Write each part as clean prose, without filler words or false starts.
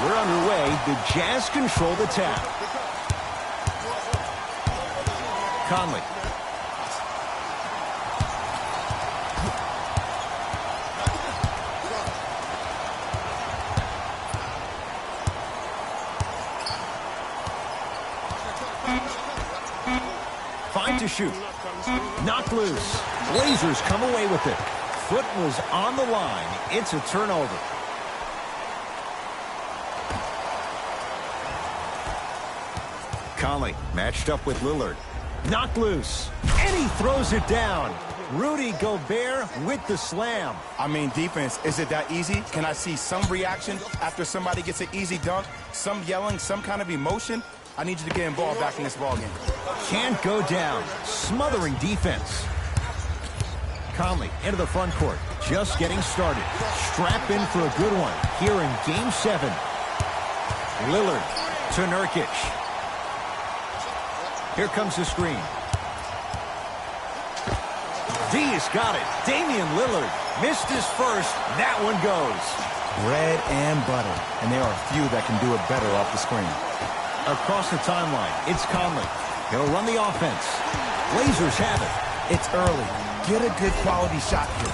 We're underway. The Jazz control the tap. Conley. Fine to shoot. Knocked loose. Blazers come away with it. Foot was on the line. It's a turnover. Conley matched up with Lillard. Knocked loose. And he throws it down. Rudy Gobert with the slam. I mean, defense, is it that easy? Can I see some reaction after somebody gets an easy dunk? Some yelling, some kind of emotion? I need you to get involved back in this ballgame. Can't go down. Smothering defense. Conley into the front court. Just getting started. Strap in for a good one here in Game 7. Lillard to Nurkic. Here comes the screen. D's got it. Damian Lillard missed his first. That one goes. Bread and butter. And there are few that can do it better off the screen. Across the timeline, it's Conley. He'll run the offense. Blazers have it. It's early. Get a good quality shot here.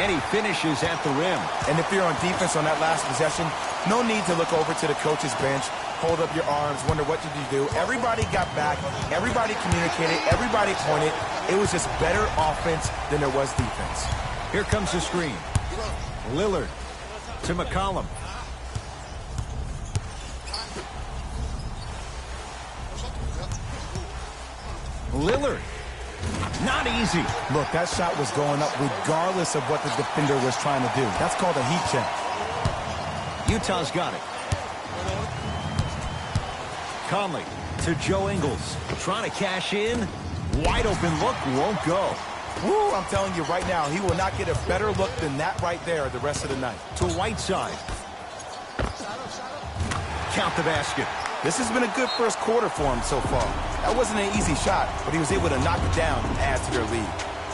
And he finishes at the rim. And if you're on defense on that last possession, no need to look over to the coach's bench, hold up your arms, wonder what did you do. Everybody got back. Everybody communicated. Everybody pointed. It was just better offense than there was defense. Here comes the screen. Lillard to McCollum. Lillard. Not easy. Look, that shot was going up regardless of what the defender was trying to do. That's called a heat check. Utah's got it. Conley to Joe Ingles. Trying to cash in. Wide open look, won't go. Woo, I'm telling you right now, he will not get a better look than that right there the rest of the night. To Whiteside. Count the basket. This has been a good first quarter for him so far. That wasn't an easy shot, but he was able to knock it down and add to their lead.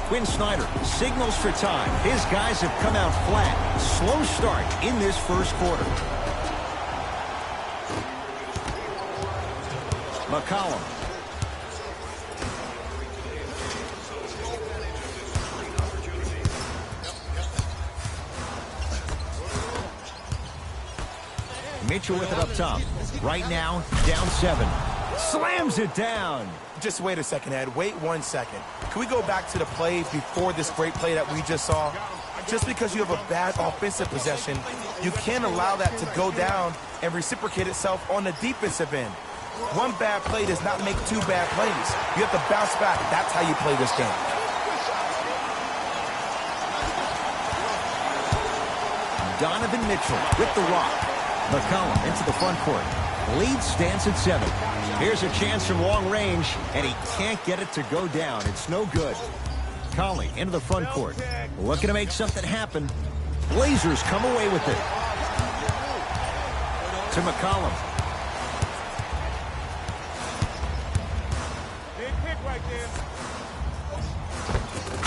Quinn Snyder signals for time. His guys have come out flat. Slow start in this first quarter. McCollum. Mitchell with it up top. Right now, down 7. Slams it down. Just wait a second, Ed. Wait 1 second. Can we go back to the play before this great play that we just saw? Just because you have a bad offensive possession, you can't allow that to go down and reciprocate itself on the defensive end. One bad play does not make 2 bad plays. You have to bounce back. That's how you play this game. Donovan Mitchell with the rock. McCollum into the front court. Lead stands at 7. Here's a chance from long range, and he can't get it to go down. It's no good. Conley into the front court. Looking to make something happen. Blazers come away with it. To McCollum.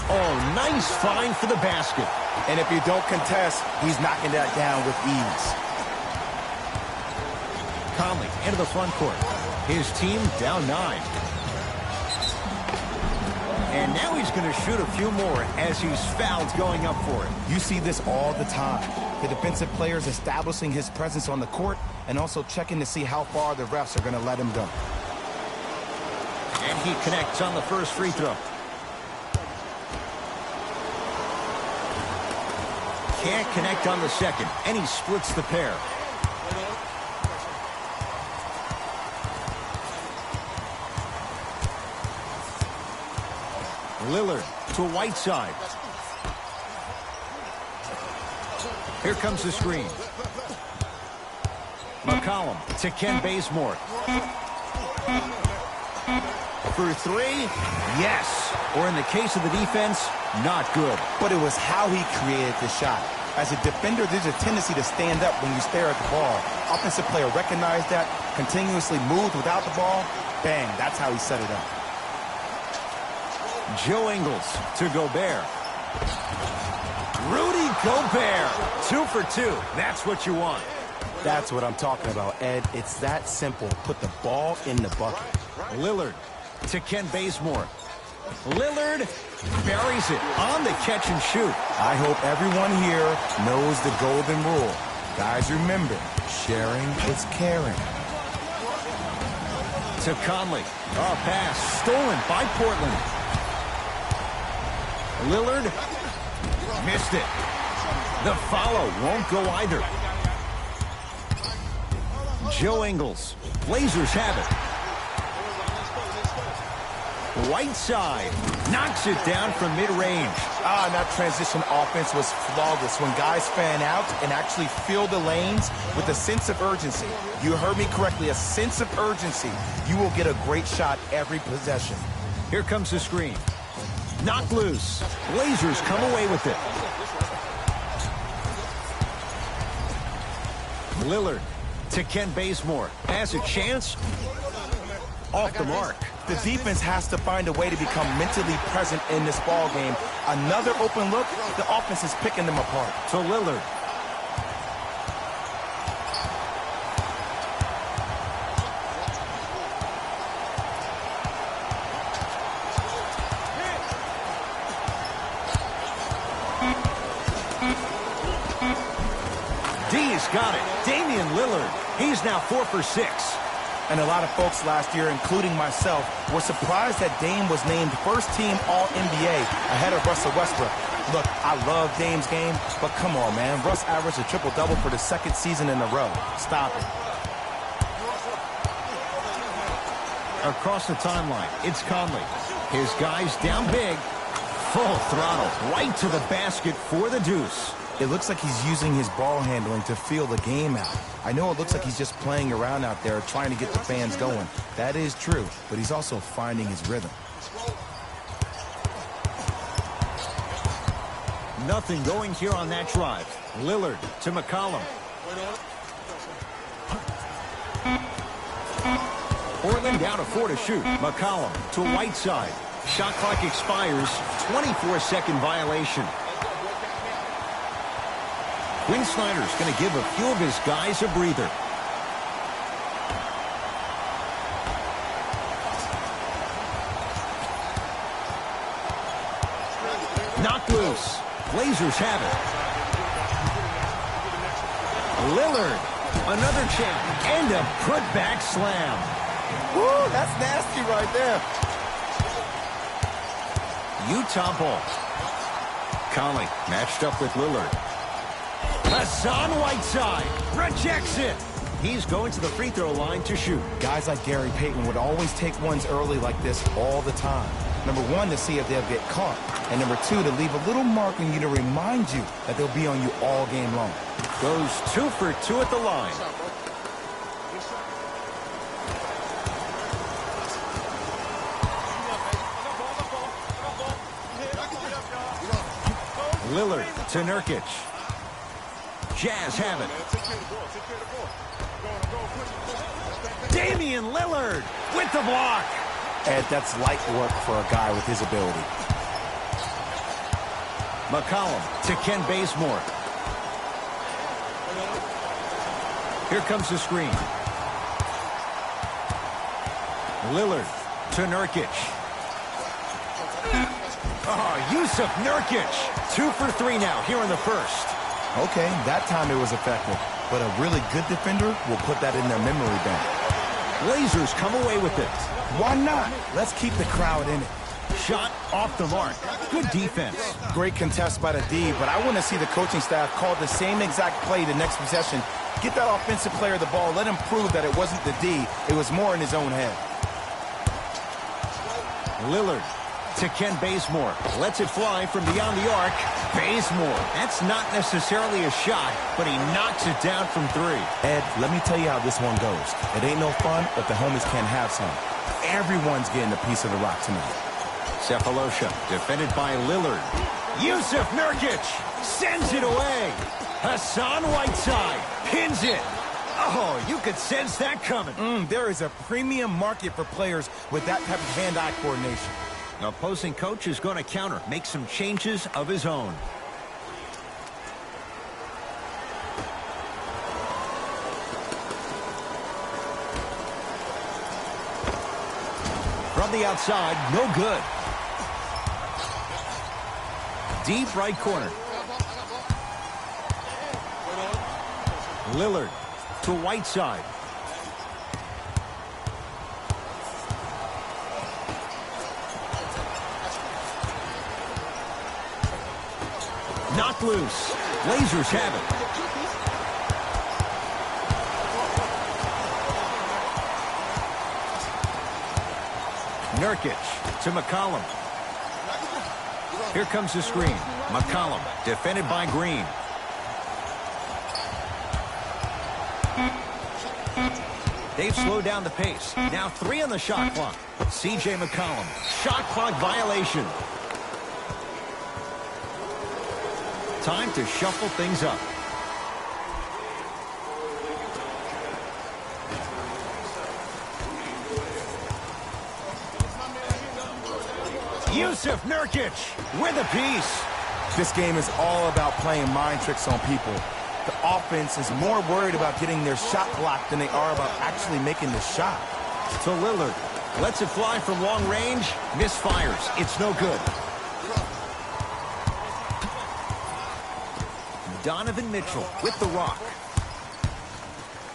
Oh, nice find for the basket. And if you don't contest, he's knocking that down with ease. Conley into the front court. His team down 9. And now he's going to shoot a few more as he's fouled going up for it. You see this all the time. The defensive players establishing his presence on the court and also checking to see how far the refs are going to let him go. And he connects on the first free throw. Can't connect on the second, and he splits the pair. Lillard to Whiteside. Here comes the screen. McCollum to Ken Bazemore. For 3, yes. Or in the case of the defense, not good. But it was how he created the shot. As a defender, there's a tendency to stand up when you stare at the ball. Offensive player recognized that, continuously moved without the ball. Bang, that's how he set it up. Joe Ingles to Gobert. Rudy Gobert, 2 for 2. That's what you want. That's what I'm talking about, Ed. It's that simple. Put the ball in the bucket. Lillard to Ken Bazemore. Lillard buries it on the catch and shoot. I hope everyone here knows the golden rule. Guys, remember, sharing is caring. To Conley. A pass stolen by Portland. Lillard missed it. The follow won't go either. Joe Ingles. Blazers have it. Whiteside knocks it down from mid-range. And that transition offense was flawless when guys fan out and actually fill the lanes with a sense of urgency. You heard me correctly, a sense of urgency. You will get a great shot every possession. Here comes the screen. Knocked loose. Blazers come away with it. Lillard to Ken Bazemore. Has a chance. Off the mark. The defense has to find a way to become mentally present in this ball game. Another open look, the offense is picking them apart. To Lillard. D's got it. Damian Lillard. He's now 4 for 6. And a lot of folks last year, including myself, were surprised that Dame was named first-team All-NBA ahead of Russell Westbrook. Look, I love Dame's game, but come on, man. Russ averaged a triple-double for the second season in a row. Stop it. Across the timeline, it's Conley. His guys down big. Full throttle, right to the basket for the deuce. It looks like he's using his ball handling to feel the game out. I know it looks like he's just playing around out there trying to get the fans going. That is true, but he's also finding his rhythm. Nothing going here on that drive. Lillard to McCollum. Portland down to 4 to shoot. McCollum to Whiteside. Shot clock expires. 24-second violation. Quinn Snyder's going to give a few of his guys a breather. Knocked loose. Blazers have it. Lillard. Another chance. And a putback slam. Woo, that's nasty right there. Utah ball. Conley matched up with Lillard. Hassan Whiteside rejects it. He's going to the free throw line to shoot. Guys like Gary Payton would always take ones early like this all the time. Number one, to see if they'll get caught. And number two, to leave a little mark on you to remind you that they'll be on you all game long. Goes 2 for 2 at the line. Lillard to Nurkic. Jazz have it. Damian Lillard with the block. Ed, that's light work for a guy with his ability. McCollum to Ken Bazemore. Here comes the screen. Lillard to Nurkic. Yusuf Nurkic. 2 for 3 now here in the first. Okay, that time it was effective. But a really good defender will put that in their memory bank. Blazers come away with it. Why not? Let's keep the crowd in it. Shot off the mark. Good defense. Great contest by the D, but I want to see the coaching staff call the same exact play the next possession. Get that offensive player the ball. Let him prove that it wasn't the D. It was more in his own head. Lillard to Ken Bazemore. Lets it fly from beyond the arc. Bazemore. That's not necessarily a shot, but he knocks it down from 3. Ed, let me tell you how this one goes. It ain't no fun if the homies can't have some. Everyone's getting a piece of the rock tonight. Cephalosha defended by Lillard. Yusuf Nurkic sends it away. Hassan Whiteside pins it. Oh, you could sense that coming. There is a premium market for players with that type of hand-eye coordination. Opposing coach is going to counter, make some changes of his own. On the outside, no good. Deep right corner. Lillard to Whiteside. Knocked loose. Blazers have it. Nurkic to McCollum. Here comes the screen. McCollum defended by Green. They've slowed down the pace. Now 3 on the shot clock. C.J. McCollum. Shot clock violation. Time to shuffle things up. Yusuf Nurkic with a piece. This game is all about playing mind tricks on people. The offense is more worried about getting their shot blocked than they are about actually making the shot. To Lillard. Lets it fly from long range. Misfires. It's no good. Donovan Mitchell with the rock.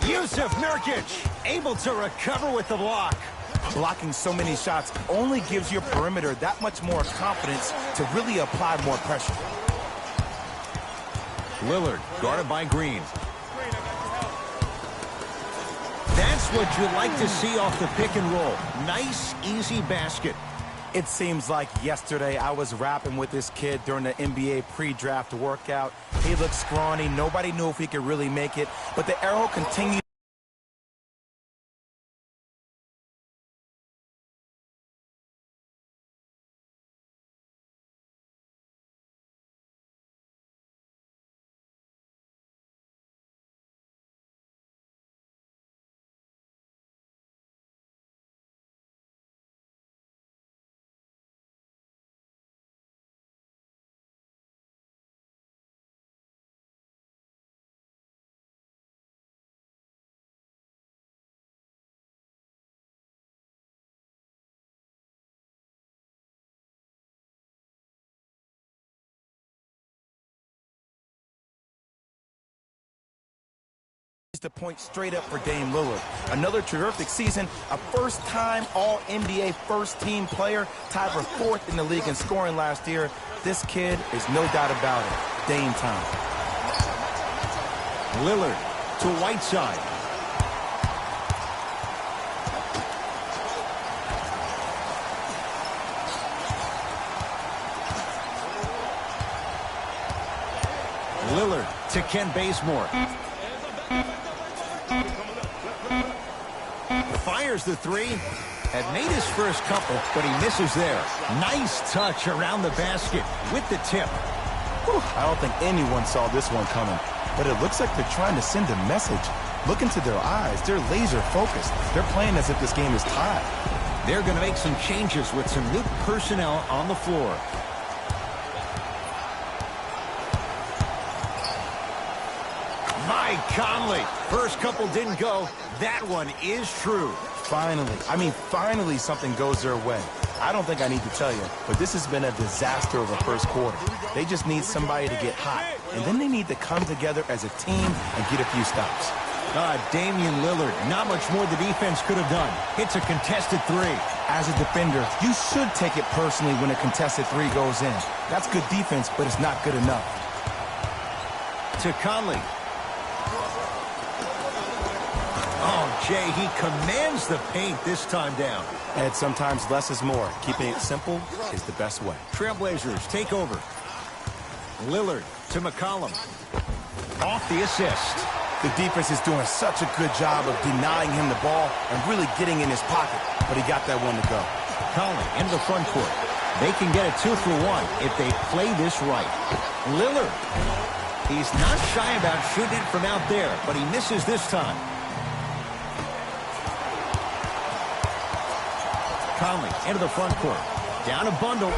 Yusuf Nurkic able to recover with the block. Blocking so many shots only gives your perimeter that much more confidence to really apply more pressure. Lillard guarded by Green. That's what you like to see off the pick and roll. Nice, easy basket. It seems like yesterday I was rapping with this kid during the NBA pre-draft workout. He looked scrawny. Nobody knew if he could really make it. But the arrow continued. To point straight up for Dame Lillard. Another terrific season, a first-time All-NBA first-team player, tied for 4th in the league in scoring last year. This kid is no doubt about it. Dame time. Lillard to Whiteside. Lillard to Ken Bazemore. Fires the 3. Had made his first couple, but he misses there. Nice touch around the basket with the tip. Whew, I don't think anyone saw this one coming, but it looks like they're trying to send a message. Look into their eyes. They're laser focused. They're playing as if this game is tied. They're going to make some changes with some new personnel on the floor. Mike Conley. First couple didn't go. That one is true. Finally something goes their way. I don't think I need to tell you, but this has been a disaster of a first quarter. They just need somebody to get hot, and then they need to come together as a team and get a few stops. Damian Lillard, not much more the defense could have done. It's a contested 3. As a defender, you should take it personally when a contested 3 goes in. That's good defense, but it's not good enough. To Conley. Oh, Jay, he commands the paint this time down. And sometimes less is more. Keeping it simple is the best way. Trailblazers take over. Lillard to McCollum. Off the assist. The defense is doing such a good job of denying him the ball and really getting in his pocket, but he got that one to go. Conley into the front court. They can get a 2 for 1 if they play this right. Lillard. He's not shy about shooting it from out there, but he misses this time. Conley into the front court. Down a bundle.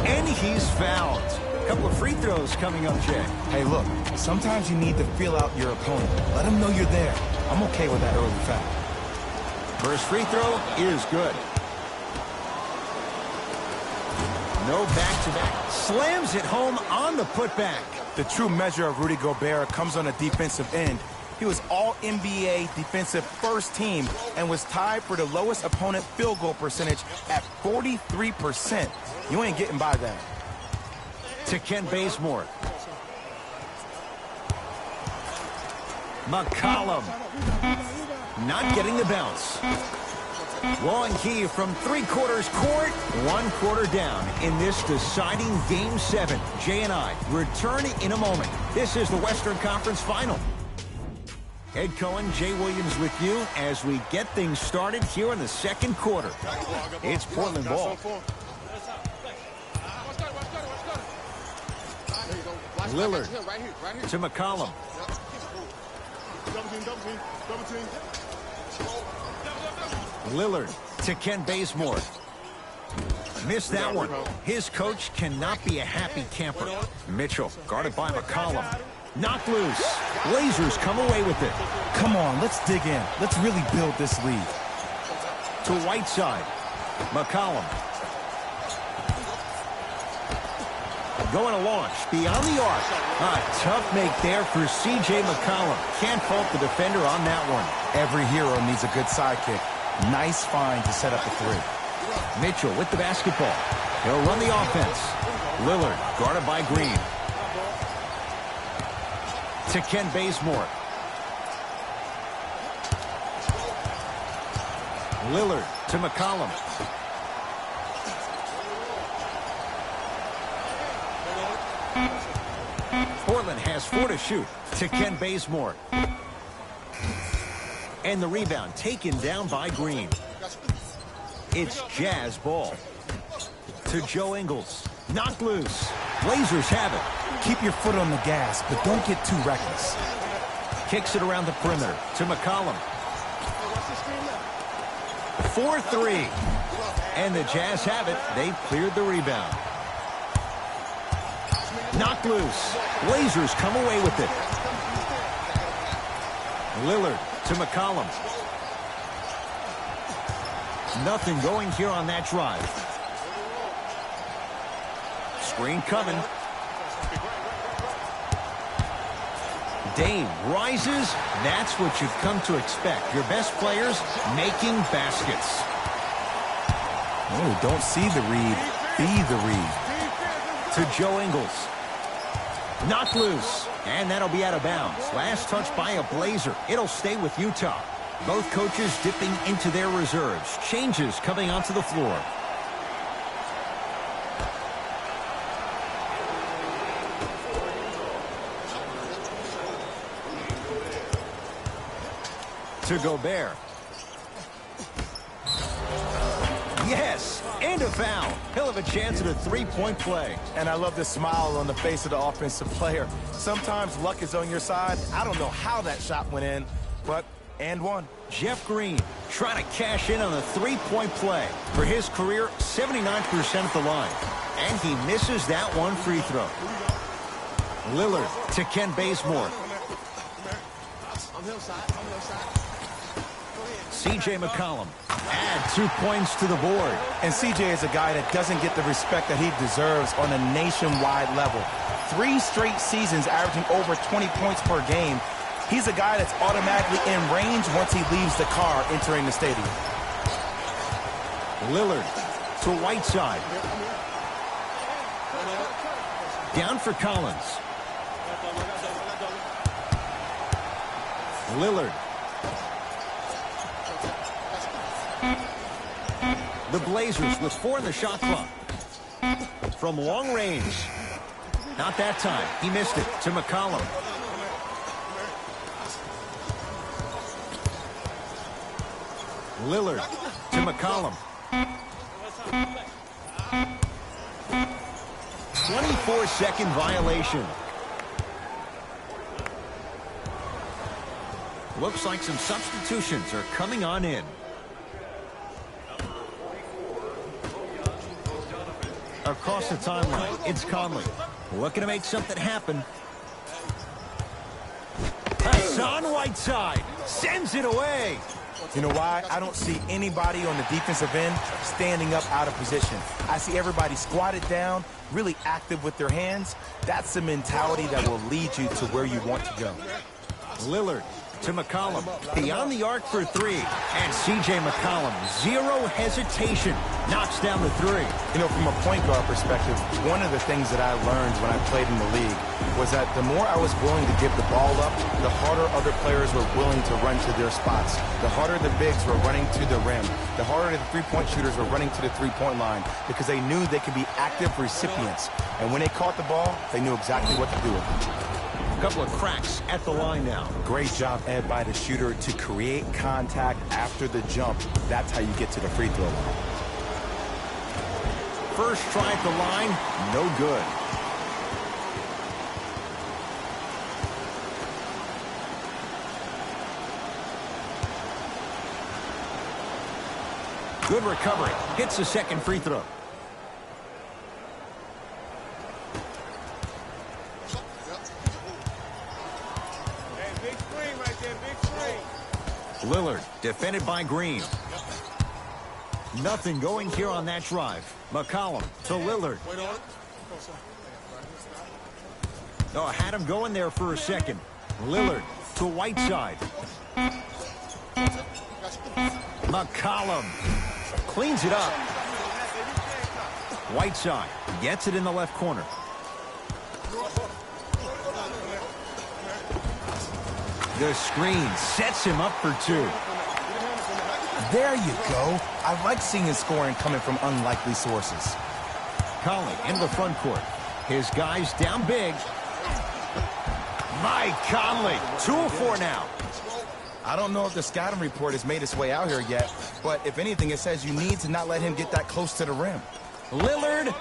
And he's fouled. A couple of free throws coming up, Jay. Hey, look, sometimes you need to feel out your opponent. Let them know you're there. I'm okay with that early foul. First free throw is good. No back-to-back. Slams it home on the putback. The true measure of Rudy Gobert comes on the defensive end. He was all-NBA defensive first team and was tied for the lowest opponent field goal percentage at 43%. You ain't getting by that. To Kent Bazemore. McCollum. Not getting the bounce. Wong Key from three-quarters court, one quarter down in this deciding Game 7. Jay and I return in a moment. This is the Western Conference Final. Ed Cohen, Jay Williams with you as we get things started here in the second quarter. It's Portland ball. Lillard to McCollum. Lillard to Kent Bazemore. Missed that one. His coach cannot be a happy camper. Mitchell guarded by McCollum. Knocked loose. Blazers come away with it. Come on, let's dig in. Let's really build this lead. To Whiteside. McCollum. Going to launch beyond the arc. A tough make there for C.J. McCollum. Can't fault the defender on that one. Every hero needs a good sidekick. Nice find to set up the three. Mitchell with the basketball. He'll run the offense. Lillard guarded by Green. To Kent Bazemore. Lillard to McCollum. Portland has 4 to shoot. To Kent Bazemore. And the rebound taken down by Green. It's Jazz ball. To Joe Ingles. Knocked loose. Blazers have it. Keep your foot on the gas, but don't get too reckless. Kicks it around the perimeter to McCollum. 4-3. And the Jazz have it. They've cleared the rebound. Knocked loose. Blazers come away with it. Lillard to McCollum. Nothing going here on that drive. Screen coming. Dame rises. That's what you've come to expect. Your best players making baskets. Oh, don't see the read. Be the read. To Joe Ingles. Knocked loose. And that'll be out of bounds. Last touch by a Blazer. It'll stay with Utah. Both coaches dipping into their reserves. Changes coming onto the floor. To Gobert. Yes, and a foul. He'll have a chance at a three-point play. And I love the smile on the face of the offensive player. Sometimes luck is on your side. I don't know how that shot went in, but and one. Jeff Green trying to cash in on a three-point play. For his career, 79% at the line. And he misses that one free throw. Lillard to Kent Bazemore. C.J. McCollum add 2 points to the board. And C.J. is a guy that doesn't get the respect that he deserves on a nationwide level. 3 straight seasons averaging over 20 points per game. He's a guy that's automatically in range once he leaves the car entering the stadium. Lillard to Whiteside. Down for Collins. Lillard. The Blazers with 4 in the shot clock. From long range. Not that time. He missed it to McCollum. Lillard to McCollum. 24-second violation. Looks like some substitutions are coming on in. Across the timeline, it's Conley. Looking to make something happen. Hassan Whiteside sends it away. You know why? I don't see anybody on the defensive end standing up out of position. I see everybody squatted down, really active with their hands. That's the mentality that will lead you to where you want to go. Lillard to McCollum. Beyond the arc for three. And C.J. McCollum, zero hesitation, knocks down the three. You know, from a point guard perspective, one of the things that I learned when I played in the league was that the more I was willing to give the ball up, the harder other players were willing to run to their spots. The harder the bigs were running to the rim. The harder the three-point shooters were running to the three-point line because they knew they could be active recipients. And when they caught the ball, they knew exactly what to do with it. Couple of cracks at the line now. Great job, Ed, by the shooter to create contact after the jump. That's how you get to the free throw line. First try at the line, no good. Good recovery. Hits the second free throw. Lillard, defended by Green. Nothing going here on that drive. McCollum to Lillard. Oh, had him going there for a second. Lillard to Whiteside. McCollum cleans it up. Whiteside gets it in the left corner. The screen sets him up for two. There you go. I like seeing scoring coming from unlikely sources. Conley in the front court. His guys down big. Mike Conley, 2 of 4 now. I don't know if the scouting report has made its way out here yet, but if anything, it says you need to not let him get that close to the rim. Lillard.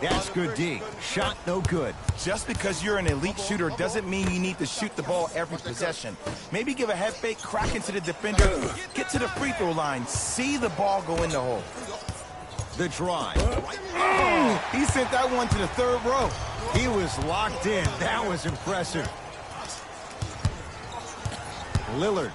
That's good D. Shot no good. Just because you're an elite shooter doesn't mean you need to shoot the ball every possession. Maybe give a head fake, crack into the defender, get to the free throw line, see the ball go in the hole. The drive. Oh, he sent that one to the third row. He was locked in. That was impressive. Lillard.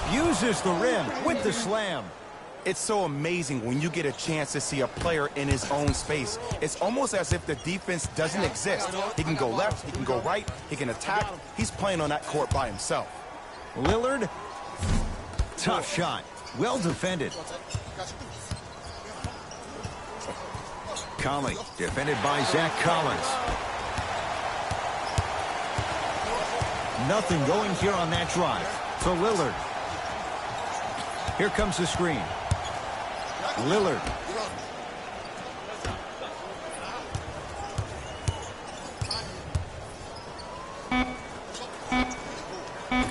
Abuses the rim with the slam. It's so amazing when you get a chance to see a player in his own space. It's almost as if the defense doesn't exist. He can go left, he can go right, he can attack. He's playing on that court by himself. Lillard, tough shot. Well defended. Conley, defended by Zach Collins. Nothing going here on that drive. To Lillard. Here comes the screen. Lillard.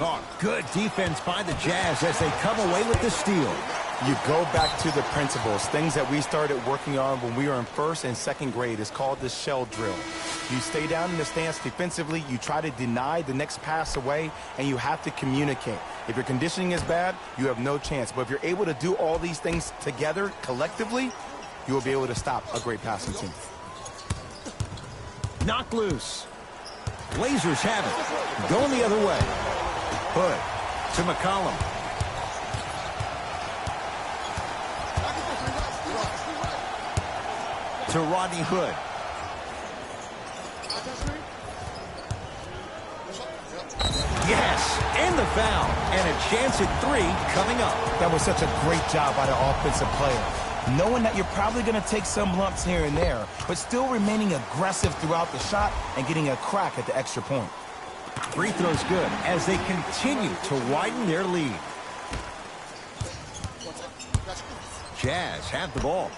Oh, good defense by the Jazz as they come away with the steal. You go back to the principles, things that we started working on when we were in first and second grade. Is called the shell drill. You stay down in the stance defensively, you try to deny the next pass away, and you have to communicate. If your conditioning is bad, you have no chance. But if you're able to do all these things together, collectively, you will be able to stop a great passing team. Knocked loose. Blazers have it. Going the other way. Hood to McCollum. To Rodney Hood. Yes, and the foul. And a chance at 3 coming up. That was such a great job by the offensive player. Knowing that you're probably going to take some lumps here and there, but still remaining aggressive throughout the shot and getting a crack at the extra point. Free throw's good as they continue to widen their lead. Jazz have the ball.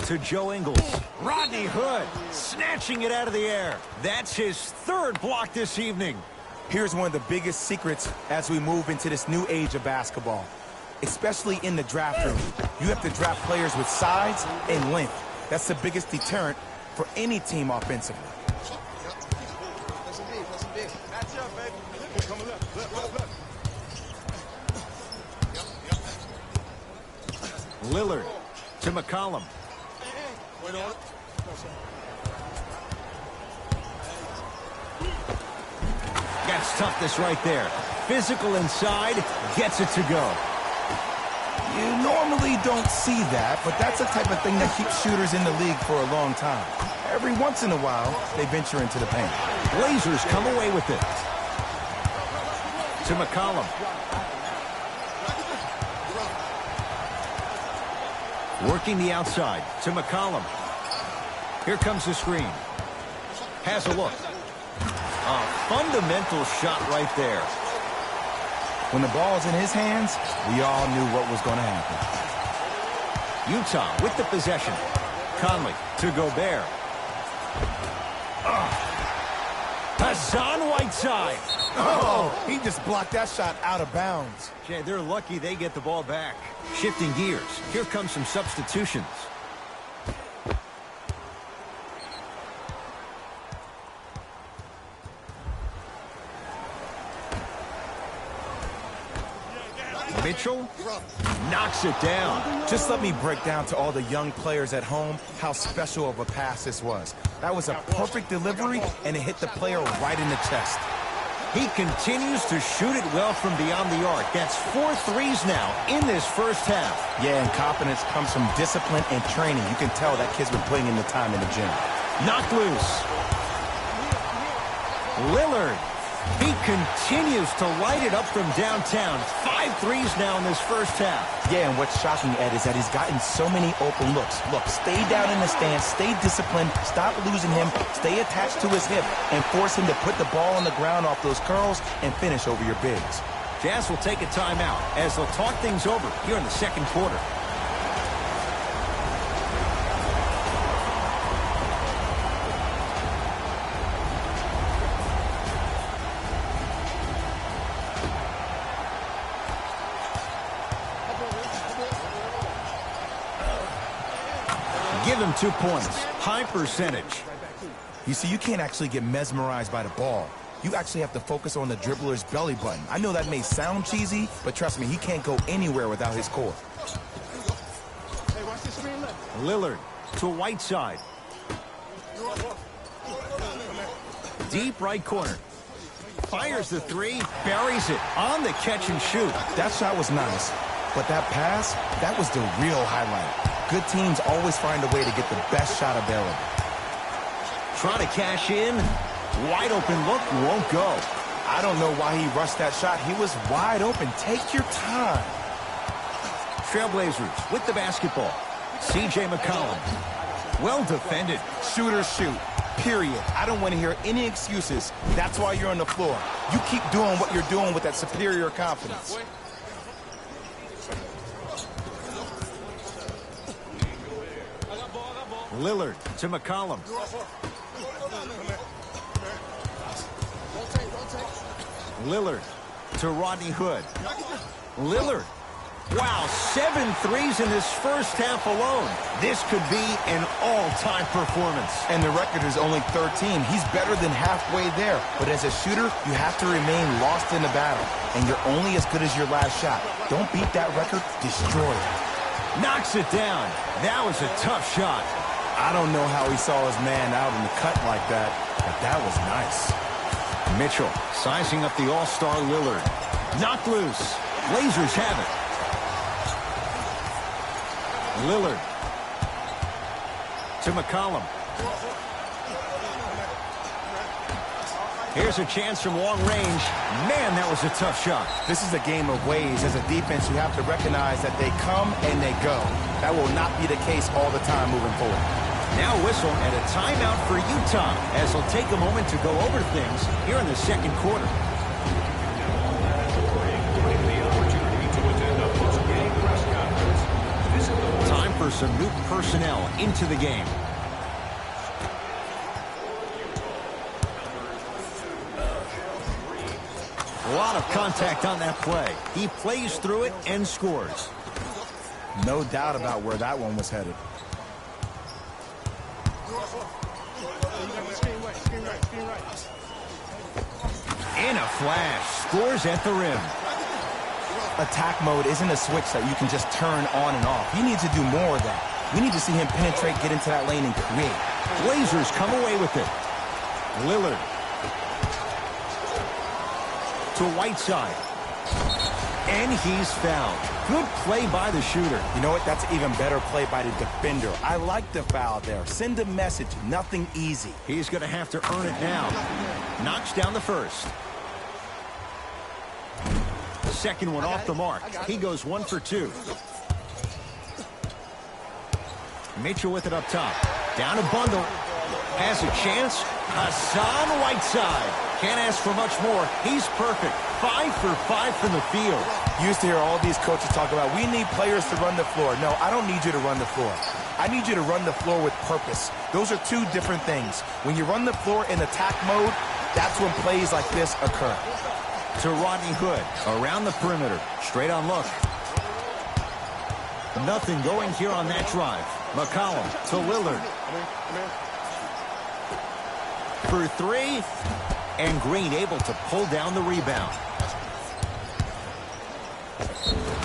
To Joe Ingles. Rodney Hood snatching it out of the air. That's his 3rd block this evening. Here's one of the biggest secrets as we move into this new age of basketball, especially in the draft room. You have to draft players with size and length. That's the biggest deterrent for any team offensively. Lillard to McCollum. That's toughness right there. Physical inside, gets it to go. You normally don't see that, but that's the type of thing that keeps shooters in the league for a long time. Every once in a while, they venture into the paint. Blazers come away with it. To McCollum. Working the outside to McCollum. Here comes the screen. Has a look. A fundamental shot right there. When the ball's in his hands, we all knew what was going to happen. Utah with the possession. Conley to Gobert. Hassan Whiteside. Oh, he just blocked that shot out of bounds. Jay, they're lucky they get the ball back. Shifting gears. Here comes some substitutions. Mitchell knocks it down. Just let me break down to all the young players at home how special of a pass this was. That was a perfect delivery, and it hit the player right in the chest. He continues to shoot it well from beyond the arc. That's 4 threes now in this first half. Yeah, and confidence comes from discipline and training. You can tell that kid's been putting in the time in the gym. Knocked loose. Lillard. He continues to light it up from downtown. 5 threes now in this first half. Yeah, and what's shocking, Ed, is that he's gotten so many open looks. Look, stay down in the stance, stay disciplined, stop losing him, stay attached to his hip, and force him to put the ball on the ground off those curls and finish over your bigs. Jazz will take a timeout as they'll talk things over here in the second quarter. Give him 2 points. High percentage. You see, you can't actually get mesmerized by the ball. You actually have to focus on the dribbler's belly button. I know that may sound cheesy, but trust me, he can't go anywhere without his core. Lillard to Whiteside. Deep right corner. Fires the 3, buries it on the catch and shoot. That shot was nice, but that pass, that was the real highlight. Good teams always find a way to get the best shot available. Trying to cash in. Wide open look, won't go. I don't know why he rushed that shot. He was wide open. Take your time. Trailblazers with the basketball. C.J. McCollum. Well defended. Shooters shoot, period. I don't want to hear any excuses. That's why you're on the floor. You keep doing what you're doing with that superior confidence. Lillard to McCollum. Lillard to Rodney Hood. Lillard. Wow, 7 threes in this first half alone. This could be an all-time performance. And the record is only 13. He's better than halfway there. But as a shooter, you have to remain lost in the battle. And you're only as good as your last shot. Don't beat that record, destroy it. Knocks it down. That was a tough shot. I don't know how he saw his man out in the cut like that, but that was nice. Mitchell sizing up the all-star Lillard. Knocked loose. Blazers have it. Lillard to McCollum. Here's a chance from long range. Man, that was a tough shot. This is a game of ways. As a defense, you have to recognize that they come and they go. That will not be the case all the time moving forward. Now whistle and a timeout for Utah as they'll take a moment to go over things here in the second quarter. Time for some new personnel into the game. A lot of contact on that play. He plays through it and scores. No doubt about where that one was headed. In a flash, scores at the rim. attack mode isn't a switch that you can just turn on and off. He needs to do more of that. We need to see him penetrate, get into that lane, and create. Blazers come away with it. Lillard. To Whiteside. And he's fouled. Good play by the shooter. You know what? That's an even better play by the defender. I like the foul there. Send a message. Nothing easy. He's going to have to earn it now. Knocks down the first. Second one off the mark. He goes 1 for 2. Mitchell with it up top. Down a bundle. Has a chance. Hassan Whiteside. Can't ask for much more. He's perfect. 5 for 5 from the field. Used to hear all these coaches talk about, we need players to run the floor. No, I don't need you to run the floor. I need you to run the floor with purpose. Those are two different things. When you run the floor in attack mode, that's when plays like this occur. To Rodney Hood. Around the perimeter. Straight on look. Nothing going here on that drive. McCollum to Lillard. For 3. And Green able to pull down the rebound.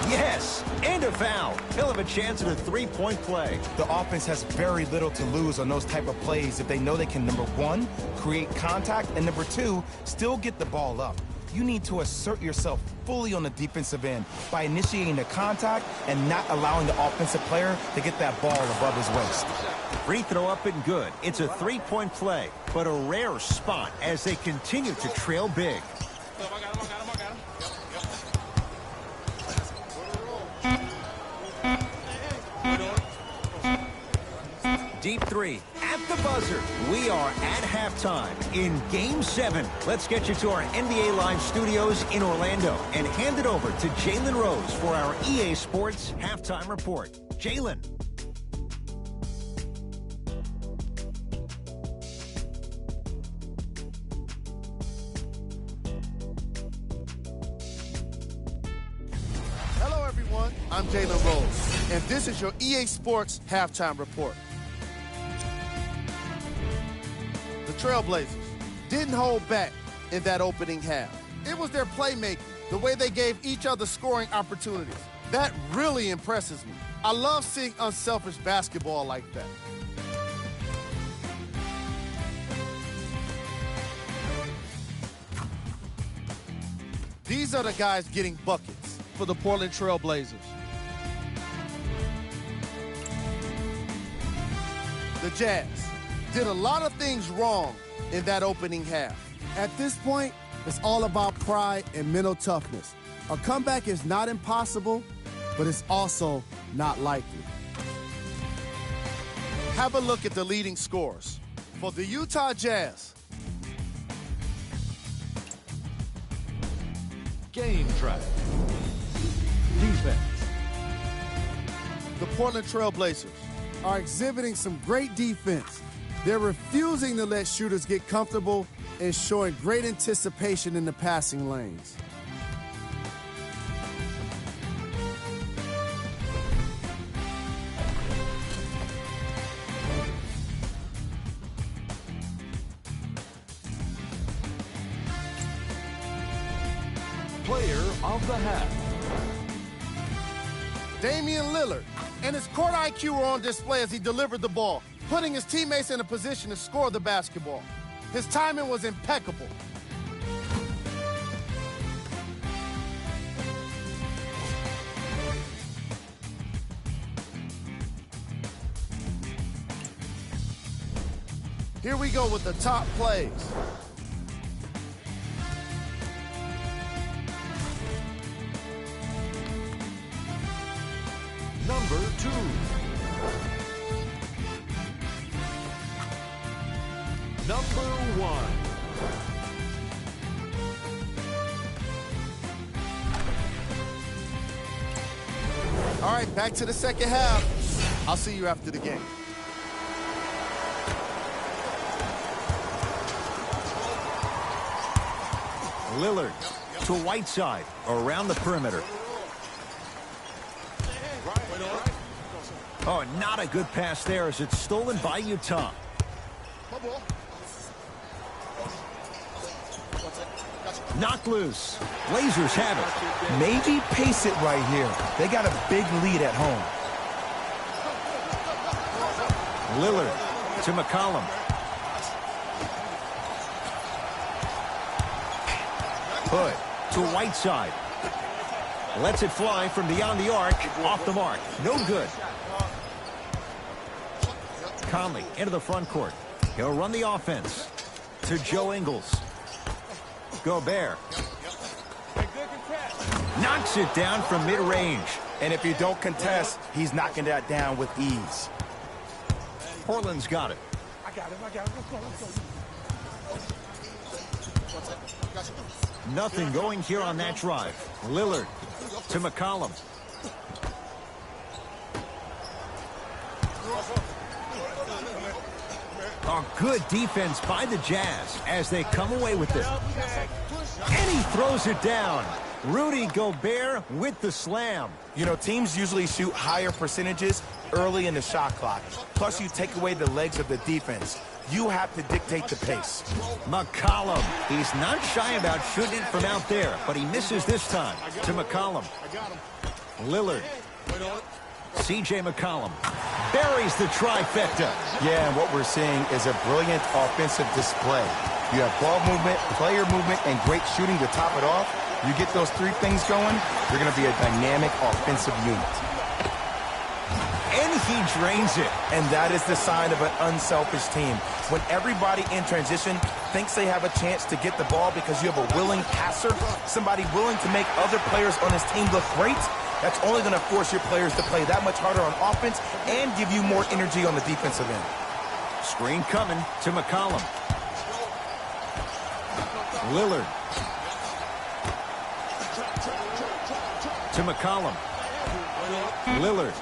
Yes, and a foul. He'll have a chance at a three-point play. The offense has very little to lose on those type of plays if they know they can, number one, create contact, and number two, still get the ball up. You need to assert yourself fully on the defensive end by initiating the contact and not allowing the offensive player to get that ball above his waist. Free throw up and good. It's a three-point play, but a rare spot as they continue to trail big. Deep three at the buzzer. We are at halftime in Game 7. Let's get you to our NBA Live studios in Orlando and hand it over to Jalen Rose for our EA Sports Halftime Report. Jalen. Hello, everyone. I'm Jalen Rose, and this is your EA Sports Halftime Report. The Trailblazers didn't hold back in that opening half. It was their playmaking, the way they gave each other scoring opportunities. That really impresses me. I love seeing unselfish basketball like that. These are the guys getting buckets for the Portland Trailblazers. The Jazz did a lot of things wrong in that opening half. At this point, it's all about pride and mental toughness. A comeback is not impossible, but it's also not likely. Have a look at the leading scorers. For the Utah Jazz, Game track. Defense. the Portland Trailblazers are exhibiting some great defense. They're refusing to let shooters get comfortable and showing great anticipation in the passing lanes. Player of the half. Damian Lillard and his court IQ were on display as he delivered the ball, putting his teammates in a position to score the basketball. His timing was impeccable. Here we go with the top plays. Number 2. Number 1. All right, back to the second half. I'll see you after the game. Lillard to Whiteside around the perimeter. Oh, not a good pass there as it's stolen by Utah. Knocked loose. Blazers have it. Maybe pace it right here. They got a big lead at home. Lillard to McCollum. Hood to Whiteside. Lets it fly from beyond the arc. Off the mark. No good. Conley into the front court. He'll run the offense to Joe Ingles. Gobert. Knocks it down from mid-range. And if you don't contest, he's knocking that down with ease. Portland's got it. Nothing going here on that drive. Lillard to McCollum. A good defense by the Jazz as they come away with it. And he throws it down. Rudy Gobert with the slam. You know, teams usually shoot higher percentages early in the shot clock. Plus, you take away the legs of the defense. You have to dictate the pace. McCollum. He's not shy about shooting it from out there, but he misses this time. To McCollum. Lillard. C.J. McCollum buries the trifecta. Yeah, and what we're seeing is a brilliant offensive display. You have ball movement, player movement, and great shooting to top it off. You get those three things going, you're going to be a dynamic offensive unit. And he drains it. And that is the sign of an unselfish team. When everybody in transition thinks they have a chance to get the ball because you have a willing passer, somebody willing to make other players on his team look great, that's only going to force your players to play that much harder on offense and give you more energy on the defensive end. Screen coming to McCollum. Lillard. To McCollum. Lillard.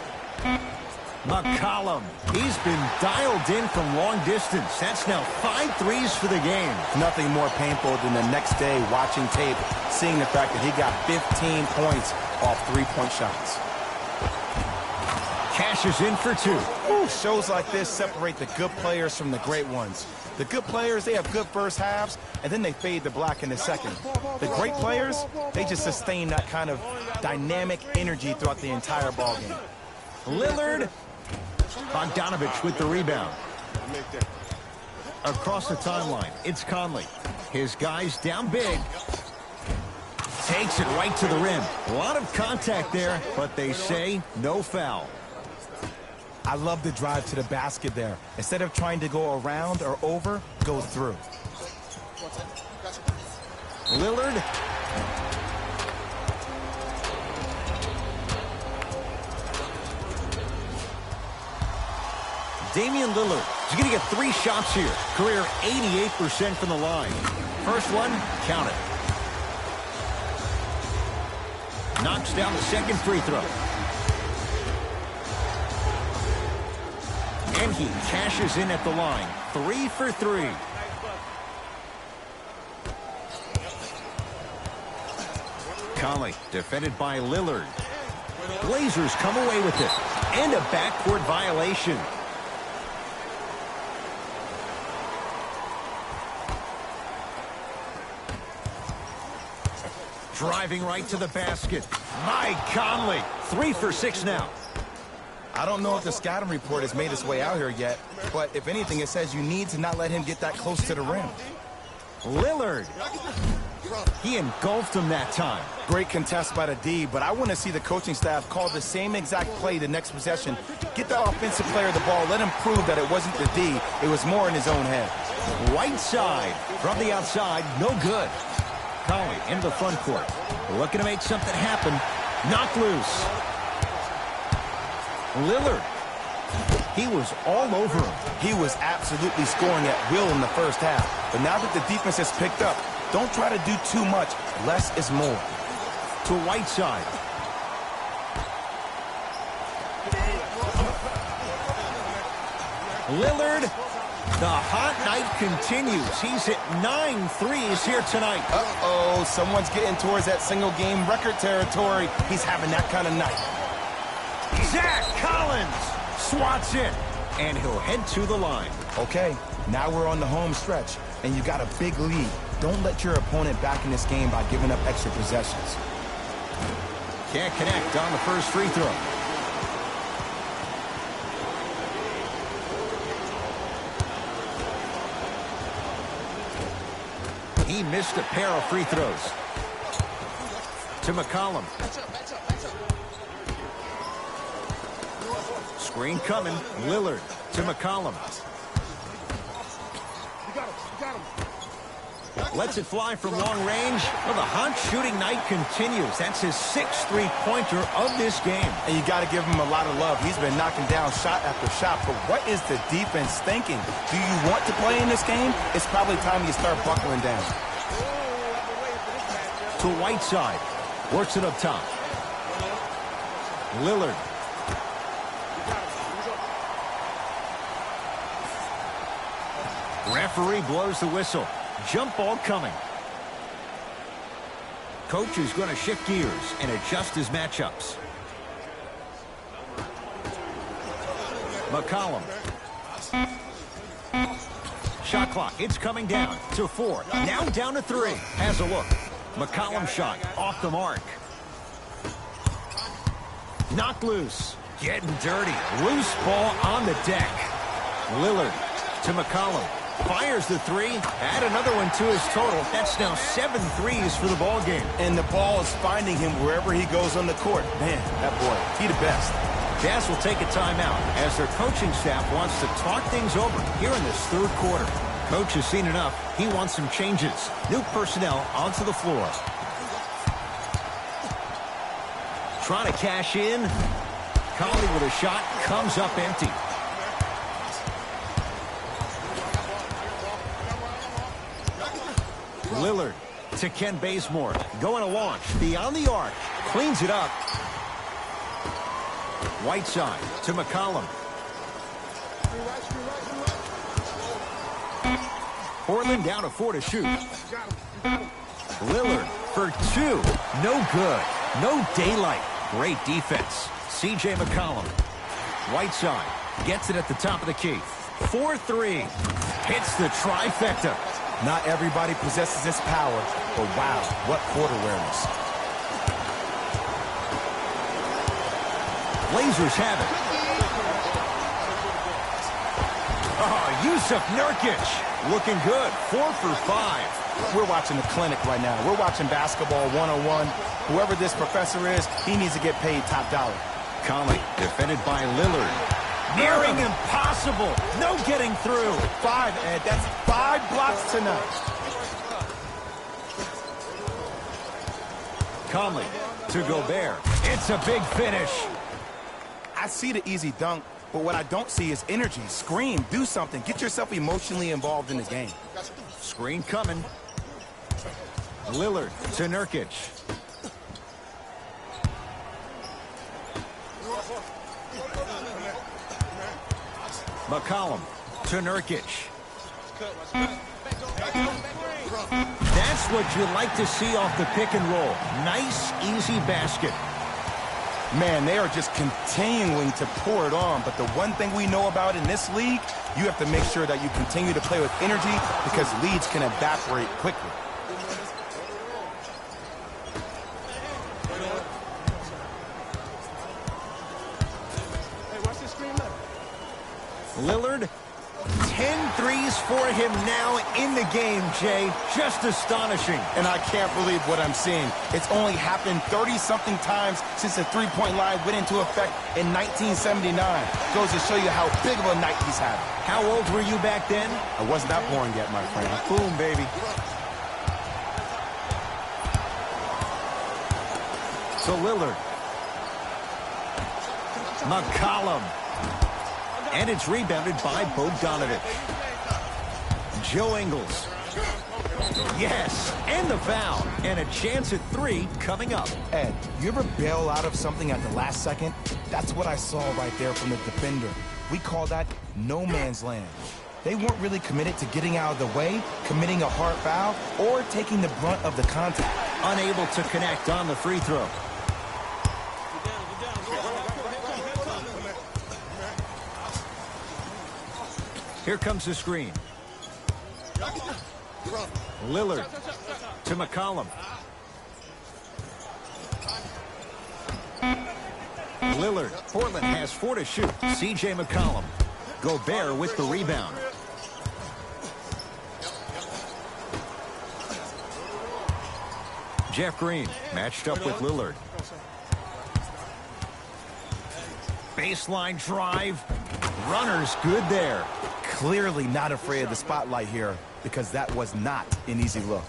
McCollum. He's been dialed in from long distance. That's now 5 threes for the game. Nothing more painful than the next day watching tape, seeing the fact that he got 15 points off three-point shots. Cashes in for 2. Ooh, shows like this separate the good players from the great ones. The good players, they have good first halves, and then they fade to black in the second. The great players, they just sustain that kind of dynamic energy throughout the entire ballgame. Lillard. Bogdanovich with the rebound. Across the timeline, it's Conley. His guys down big. Takes it right to the rim. A lot of contact there, but they say no foul. I love the drive to the basket there. Instead of trying to go around or over, go through. Lillard. Damian Lillard is going to get 3 shots here. Career 88% from the line. First one, count it. Knocks down the second free throw. And he cashes in at the line. 3 for 3. Conley defended by Lillard. Blazers come away with it. And a backcourt violation. Driving right to the basket. Mike Conley. 3 for 6 now. I don't know if the scouting report has made its way out here yet, but if anything, it says you need to not let him get that close to the rim. Lillard. He engulfed him that time. Great contest by the D, but I want to see the coaching staff call the same exact play the next possession. Get that offensive player the ball. Let him prove that it wasn't the D. It was more in his own head. Whiteside from the outside. No good. Conley into the front court. Looking to make something happen. Knocked loose. Lillard. He was all over him. He was absolutely scoring at will in the first half. But now that the defense has picked up, don't try to do too much. Less is more. To Whiteside. Lillard. The hot night continues. He's hit 9 threes here tonight. Uh-oh, someone's getting towards that single-game record territory. He's having that kind of night. Zach Collins swats it, and he'll head to the line. Okay, now we're on the home stretch, and you got a big lead. Don't let your opponent back in this game by giving up extra possessions. Can't connect on the first free throw. He missed a pair of free throws. To McCollum. Screen coming. Lillard to McCollum. Lets it fly from long range. Well, the Hunt shooting night continues. That's his 6th three-pointer of this game. And you got to give him a lot of love. He's been knocking down shot after shot. But what is the defense thinking? Do you want to play in this game? It's probably time you start buckling down. To Whiteside. Works it up top. Lillard. Referee blows the whistle. Jump ball coming. Coach is going to shift gears and adjust his matchups. McCollum. Shot clock. It's coming down to 4. Now down to 3. Has a look. McCollum shot off the mark. Knocked loose. Getting dirty. Loose ball on the deck. Lillard to McCollum. Fires the 3. Add another one to his total. That's now 7 threes for the ball game. And the ball is finding him wherever he goes on the court. Man, that boy, he the best. Jazz will take a timeout as their coaching staff wants to talk things over here in this third quarter. Coach has seen enough. He wants some changes. New personnel onto the floor. Trying to cash in. Conley with a shot. Comes up empty. Lillard to Ken Bazemore. Going to launch. Beyond the arc. Cleans it up. Whiteside to McCollum. Portland down to 4 to shoot. Lillard for 2. No good. No daylight. Great defense. C.J. McCollum. Whiteside gets it at the top of the key. 4-3. Hits the trifecta. Not everybody possesses this power, but wow, what court awareness. Blazers have it. Oh, Yusuf Nurkic looking good. 4 for 5. We're watching the clinic right now. We're watching basketball 101. Whoever this professor is, he needs to get paid top dollar. Conley defended by Lillard. Nearing impossible. No getting through. 5, Ed. That's 5 blocks tonight. Conley to Gobert. It's a big finish. I see the easy dunk, but what I don't see is energy. Scream. Do something. Get yourself emotionally involved in the game. Screen coming. Lillard to Nurkic. McCollum to Nurkic. That's what you like to see off the pick and roll. Nice, easy basket. Man, they are just continuing to pour it on. But the one thing we know about in this league, you have to make sure that you continue to play with energy because leads can evaporate quickly. Lillard, 10 threes for him now in the game, Jay. Just astonishing. And I can't believe what I'm seeing. It's only happened 30-something times since the three-point line went into effect in 1979. Goes to show you how big of a night he's having. How old were you back then? I wasn't that born yet, my friend. Boom, baby. So Lillard. McCollum. And it's rebounded by Bogdanovic. Joe Ingles. Yes, and the foul. And a chance at 3 coming up. Ed, you ever bail out of something at the last second? That's what I saw right there from the defender. We call that no man's land. They weren't really committed to getting out of the way, committing a hard foul, or taking the brunt of the contact. Unable to connect on the free throw. Here comes the screen. Lillard to McCollum. Lillard. Portland has 4 to shoot. C.J. McCollum. Gobert with the rebound. Jeff Green matched up with Lillard. Baseline drive. Runner's good there. Clearly not afraid of the spotlight here because that was not an easy look.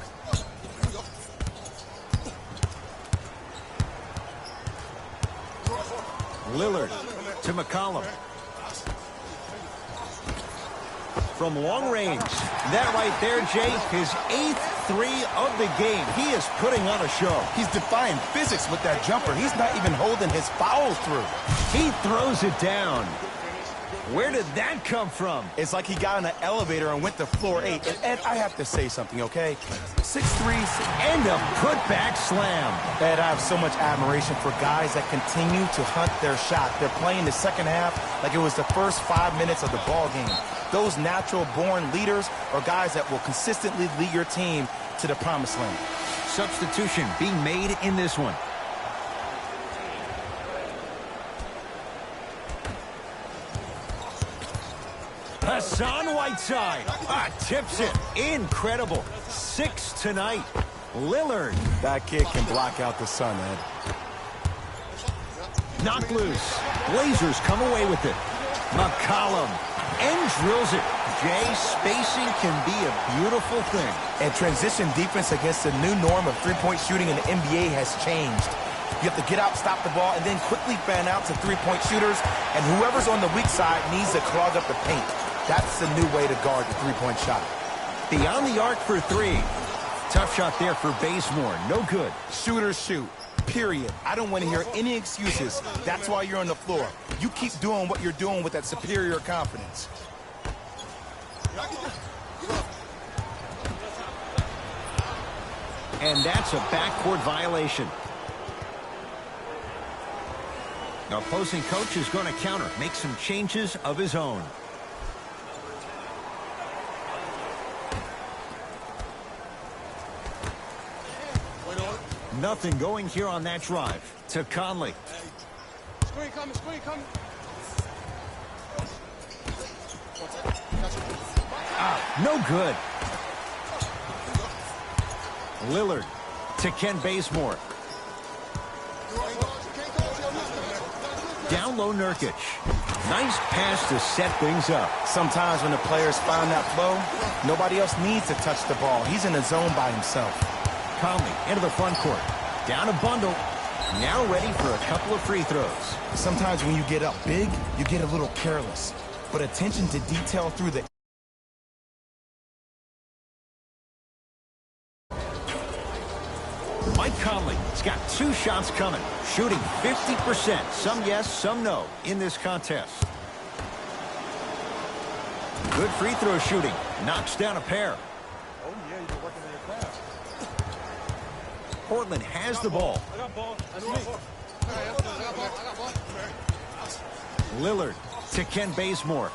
Lillard to McCollum. From long range. That right there, Jay, his 8th three of the game. He is putting on a show. He's defying physics with that jumper. He's not even holding his foul through. He throws it down. Where did that come from? It's like he got in an elevator and went to floor 8. And Ed, I have to say something, okay? 6'3", and a putback slam. Ed, I have so much admiration for guys that continue to hunt their shot. They're playing the second half like it was the first 5 minutes of the ball game. Those natural-born leaders are guys that will consistently lead your team to the promised land. Substitution being made in this one. Hassan Whiteside tips it. Incredible. 6 tonight. Lillard. That kid can block out the sun, Ed. Knocked loose. Blazers come away with it. McCollum. And drills it. Jay, spacing can be a beautiful thing. And transition defense against the new norm of three-point shooting in the NBA has changed. You have to get out, stop the ball, and then quickly fan out to three-point shooters. And whoever's on the weak side needs to clog up the paint. That's the new way to guard the three-point shot. Beyond the arc for 3. Tough shot there for Bazemore. No good. Shooters shoot. Period. I don't want to hear any excuses. That's why you're on the floor. You keep doing what you're doing with that superior confidence. And that's a backcourt violation. The opposing coach is going to counter, make some changes of his own. Nothing going here on that drive. To Conley. Screen coming, screen coming. No good. Lillard to Ken Bazemore. Down low, Nurkic. Nice pass to set things up. Sometimes when the players find that flow, nobody else needs to touch the ball. He's in the zone by himself. Conley into the front court. Down a bundle. Now ready for a couple of free throws. Sometimes when you get up big, you get a little careless. But attention to detail through the... Mike Conley has got 2 shots coming. Shooting 50%. Some yes, some no in this contest. Good free throw shooting. Knocks down a pair. Oh, yeah, you've been working on your craft. Portland has the ball. I got ball. That's me. I got ball. Lillard to Ken Bazemore.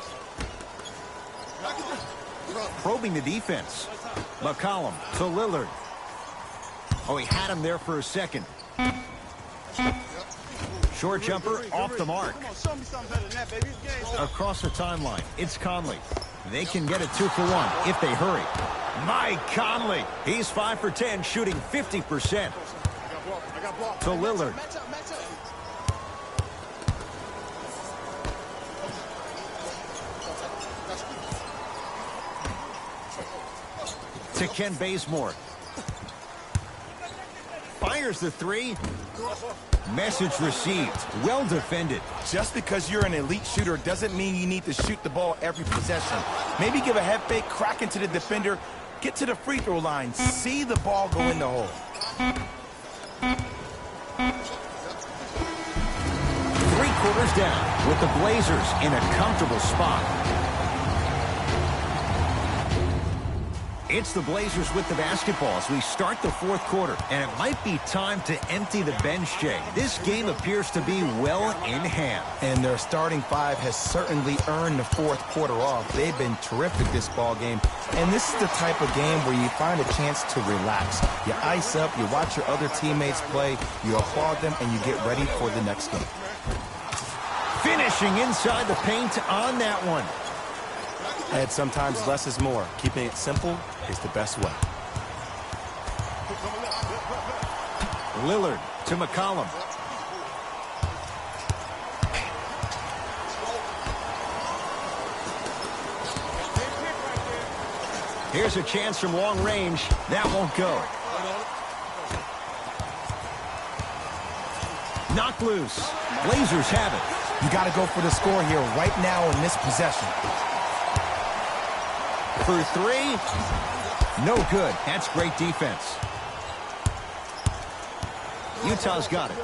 Probing the defense. McCollum to Lillard. Oh, he had him there for a second. Short jumper off the mark. Come on, show me something better than that, baby. Across the timeline, it's Conley. They can get it 2 for 1 if they hurry. Mike Conley. He's 5 for 10, shooting 50%. To Lillard. To Ken Bazemore. Fires the 3. Message received. Well defended. Just because you're an elite shooter doesn't mean you need to shoot the ball every possession. Maybe give a head fake, crack into the defender, get to the free throw line, see the ball go in the hole. 3 quarters down with the Blazers in a comfortable spot. It's the Blazers with the basketball as we start the fourth quarter. And it might be time to empty the bench, Jay. This game appears to be well in hand. And their starting five has certainly earned the fourth quarter off. They've been terrific this ball game. And this is the type of game where you find a chance to relax. You ice up, you watch your other teammates play, you applaud them, and you get ready for the next game. Finishing inside the paint on that one. And sometimes less is more. Keeping it simple is the best way. Lillard to McCollum. Here's a chance from long range. That won't go. Knocked loose. Blazers have it. You got to go for the score here right now in this possession. For three. No good. That's great defense. Utah's got it.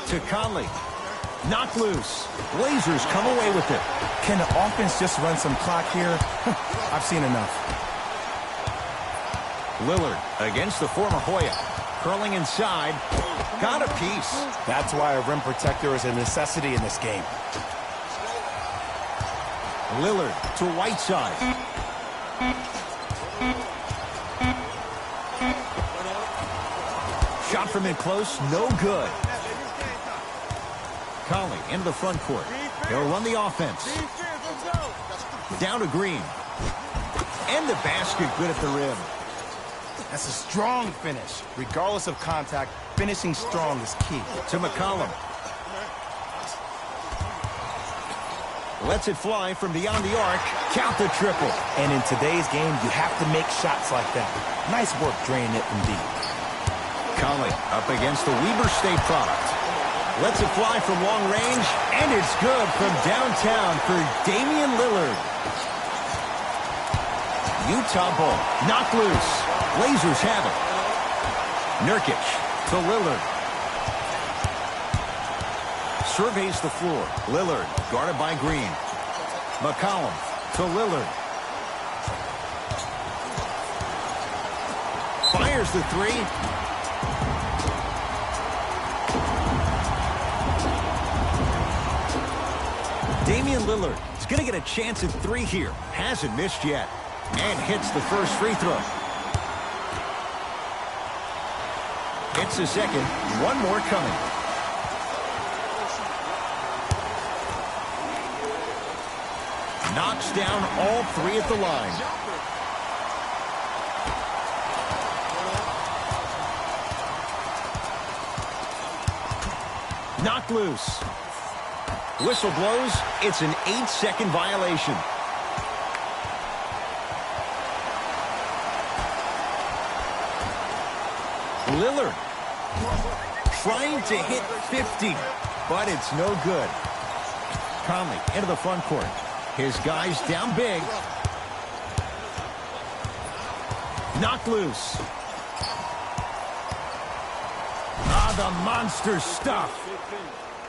To Conley. Knocked loose. Blazers come away with it. Can the offense just run some clock here? I've seen enough. Lillard against the former Hoya. Curling inside. Got a piece. That's why a rim protector is a necessity in this game. Lillard to Whiteside. Shot from in close, no good. Conley into the front court. He'll run the offense. Down to Green. And the basket good at the rim. That's a strong finish. Regardless of contact, finishing strong is key. To McCollum. Lets it fly from beyond the arc. Count the triple. And in today's game, you have to make shots like that. Nice work draining it from deep. Conley up against the Weber State product. Lets it fly from long range, and it's good from downtown for Damian Lillard. Utah ball knocked loose. Blazers have it. Nurkic to Lillard. Surveys the floor. Lillard guarded by Green. McCollum to Lillard. Fires the three. Damian Lillard is going to get a chance at three here. Hasn't missed yet. And hits the first free throw. It's the second. One more coming. Knocks down all three at the line. Knocked loose. Whistle blows. It's an 8-second violation. Lillard trying to hit 50, but it's no good. Conley into the front court. His guys down big. Knocked loose. The monster stuff.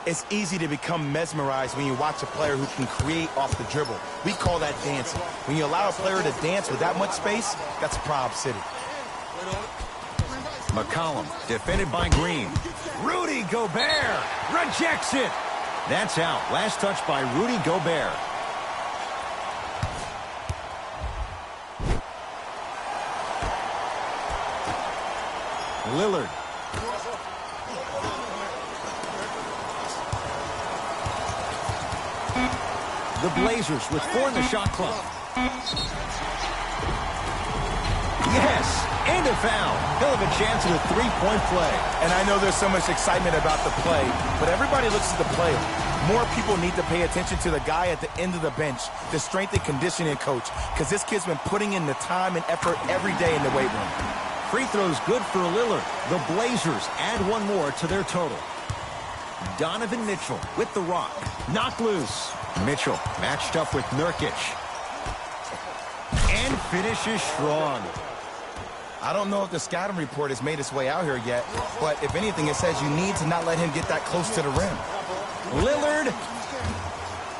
It's easy to become mesmerized when you watch a player who can create off the dribble. We call that dancing. When you allow a player to dance with that much space, that's a Prob City. McCollum defended by Green. Rudy Gobert rejects it. That's out. Last touch by Rudy Gobert. Lillard. The Blazers with 4 in the shot clock. Yes, and a foul. He'll have a chance at a three-point play. And I know there's so much excitement about the play, but everybody looks at the player. More people need to pay attention to the guy at the end of the bench, the strength and conditioning coach, because this kid's been putting in the time and effort every day in the weight room. Free throw's good for Lillard. The Blazers add one more to their total. Donovan Mitchell with the rock. Knocked loose. Mitchell matched up with Nurkic. And finishes strong. I don't know if the scouting report has made its way out here yet, but if anything, it says you need to not let him get that close to the rim. Lillard,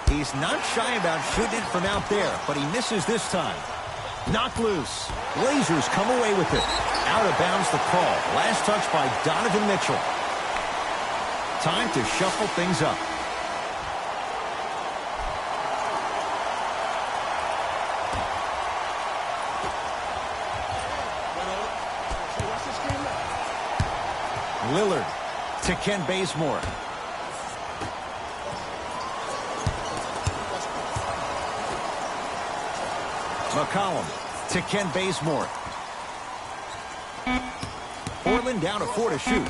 he's not shy about shooting it from out there, but he misses this time. Knocked loose. Blazers come away with it. Out of bounds the call. Last touch by Donovan Mitchell. Time to shuffle things up. Lillard to Ken Bazemore. McCollum to Ken Bazemore. Portland down to 4 to shoot.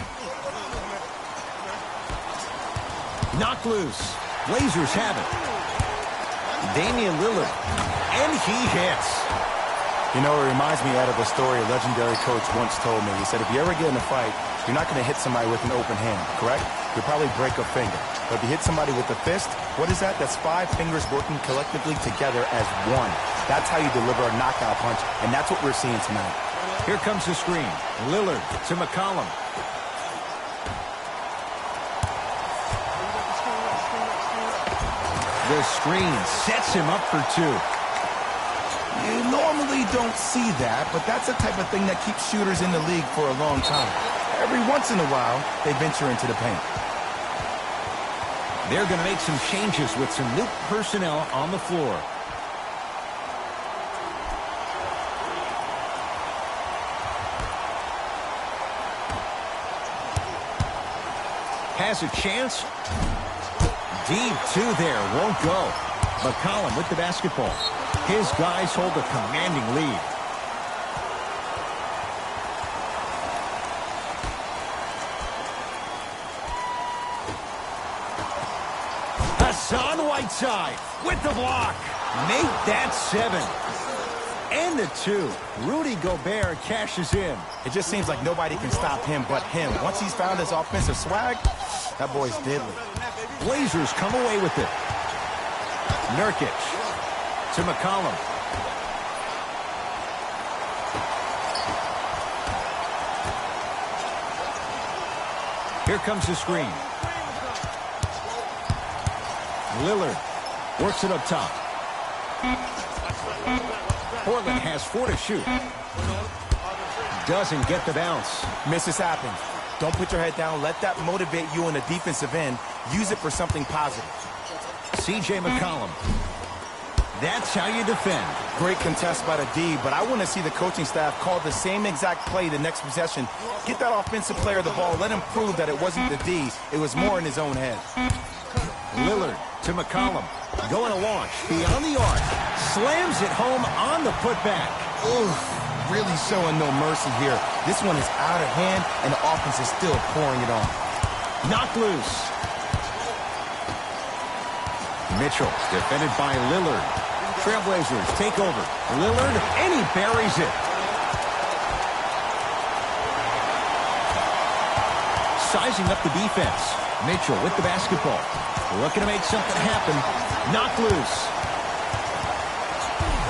Knocked loose. Blazers have it. Damian Lillard. And he hits. You know, it reminds me out of a story a legendary coach once told me. He said, if you ever get in a fight, you're not going to hit somebody with an open hand, correct? You'll probably break a finger. But if you hit somebody with a fist, what is that? That's 5 fingers working collectively together as one. That's how you deliver a knockout punch, and that's what we're seeing tonight. Here comes the screen. Lillard to McCollum. The screen sets him up for 2. You normally don't see that, but that's the type of thing that keeps shooters in the league for a long time. Every once in a while, they venture into the paint. They're going to make some changes with some new personnel on the floor. Has a chance. Deep 2 there. Won't go. McCollum with the basketball. His guys hold a commanding lead. Hassan Whiteside with the block. Make that 7. And the 2. Rudy Gobert cashes in. It just seems like nobody can stop him but him. Once he's found his offensive swag, that boy's deadly. Blazers come away with it. Nurkic to McCollum. Here comes the screen. Lillard works it up top. Portland has 4 to shoot. Doesn't get the bounce. Misses happen. Don't put your head down. Let that motivate you on the defensive end. Use it for something positive. C.J. McCollum. That's how you defend. Great contest by the D, but I want to see the coaching staff call the same exact play the next possession. Get that offensive player the ball. Let him prove that it wasn't the D. It was more in his own head. Lillard to McCollum. Going to launch beyond the arc. Slams it home on the putback. Oof, really showing no mercy here. This one is out of hand, and the offense is still pouring it on. Knocked loose. Mitchell defended by Lillard. Trailblazers take over. Lillard, and he buries it. Sizing up the defense. Mitchell with the basketball. Looking to make something happen. Knocked loose.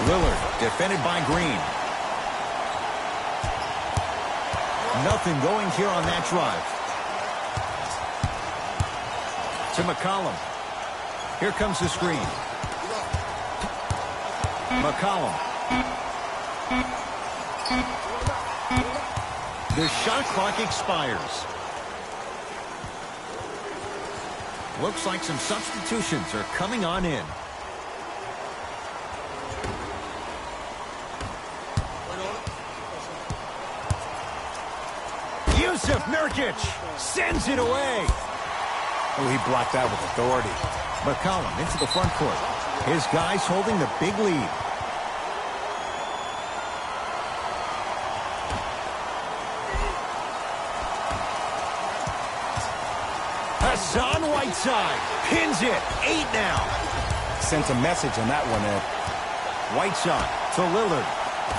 Lillard defended by Green. Nothing going here on that drive. To McCollum. Here comes the screen. McCollum. The shot clock expires. Looks like some substitutions are coming on in. Jusuf Nurkic sends it away. Oh, he blocked that with authority. McCollum into the front court. His guys holding the big lead. Hassan Whiteside pins it. 8 now. Sent a message on that one, Ed. Whiteside to Lillard.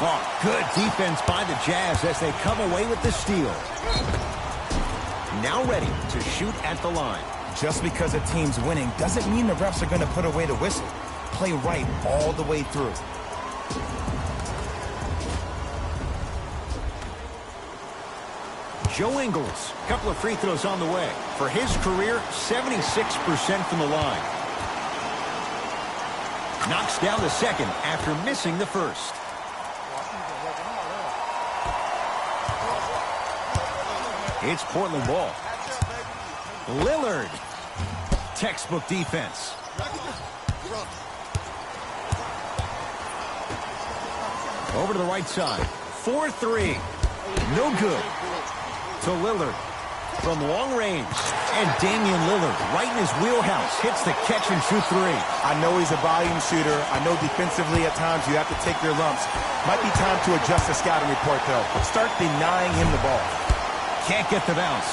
Oh, good defense by the Jazz as they come away with the steal. Now ready to shoot at the line. Just because a team's winning doesn't mean the refs are going to put away the whistle. Play right all the way through. Joe Ingles, a couple of free throws on the way. For his career, 76% from the line. Knocks down the second after missing the first. It's Portland ball. Lillard. Textbook defense. Over to the right side. 4-3. No good. To Lillard. From long range. And Damian Lillard, right in his wheelhouse, hits the catch-and-shoot three. I know he's a volume shooter. I know defensively at times you have to take your lumps. Might be time to adjust the scouting report, though. Start denying him the ball. Can't get the bounce.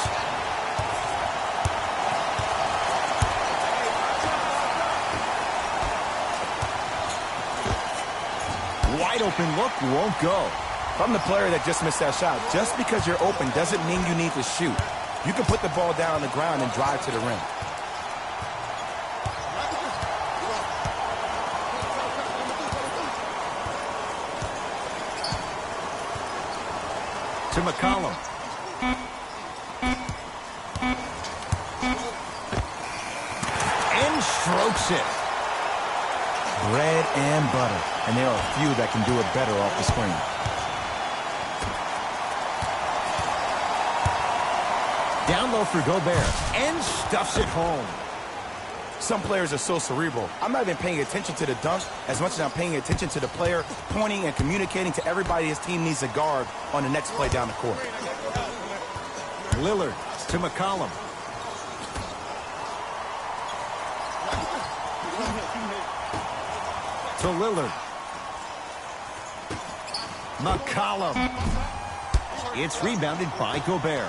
Wide open look, won't go. From the player that just missed that shot, just because you're open doesn't mean you need to shoot. You can put the ball down on the ground and drive to the rim. To McCollum. And strokes it. Bread and butter. And there are a few that can do it better off the screen. Down low for Gobert. And stuffs it home. Some players are so cerebral. I'm not even paying attention to the dunk as much as I'm paying attention to the player pointing and communicating to everybody his team needs a guard on the next play down the court. Lillard to McCollum. To Lillard. McCollum. It's rebounded by Gobert.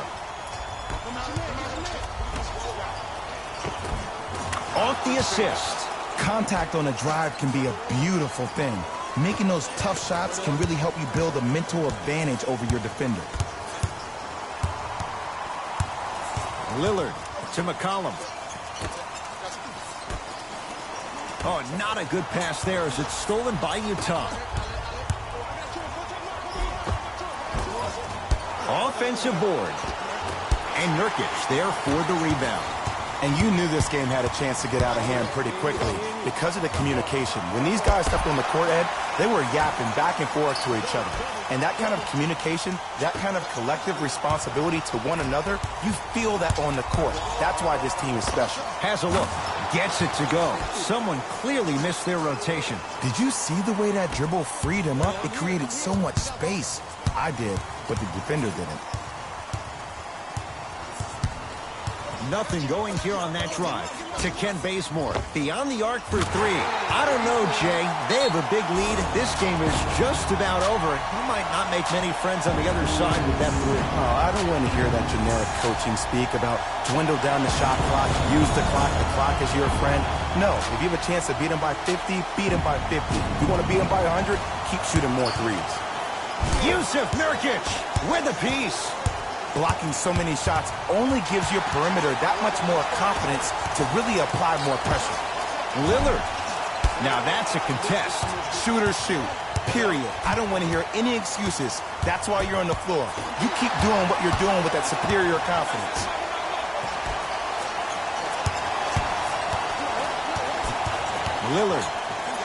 Off the assist. Contact on a drive can be a beautiful thing. Making those tough shots can really help you build a mental advantage over your defender. Lillard to McCollum. Oh, not a good pass there as it's stolen by Utah. Offensive board. And Nurkic there for the rebound. And you knew this game had a chance to get out of hand pretty quickly because of the communication. When these guys stepped on the court, Ed, they were yapping back and forth to each other. And that kind of communication, that kind of collective responsibility to one another, you feel that on the court. That's why this team is special. Has a look. Gets it to go. Someone clearly missed their rotation. Did you see the way that dribble freed him up? It created so much space. I did, but the defender didn't. Nothing going here on that drive. To Kent Bazemore. Beyond the arc for three. I don't know, Jay. They have a big lead. This game is just about over. He might not make many friends on the other side with that three. Oh, I don't want to hear that generic coaching speak about dwindle down the shot clock, use the clock is your friend. No, if you have a chance to beat him by 50, beat him by 50. If you want to beat him by 100, keep shooting more threes. Yusuf Nurkic with a piece. Blocking so many shots only gives your perimeter that much more confidence to really apply more pressure. Lillard. Now that's a contest. Shooters shoot, period. I don't want to hear any excuses. That's why you're on the floor. You keep doing what you're doing with that superior confidence. Lillard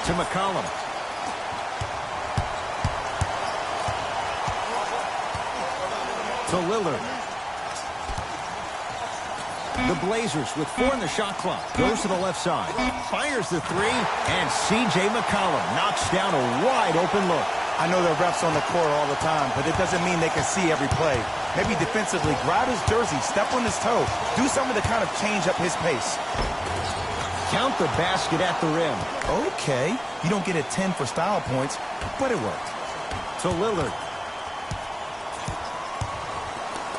to McCollum. To Lillard. The Blazers with 4 in the shot clock. Goes to the left side. Fires the three. And C.J. McCollum knocks down a wide open look. I know there are refs on the court all the time, but it doesn't mean they can see every play. Maybe defensively, grab his jersey, step on his toe, do something to kind of change up his pace. Count the basket at the rim. Okay, you don't get a 10 for style points, but it worked. To Lillard.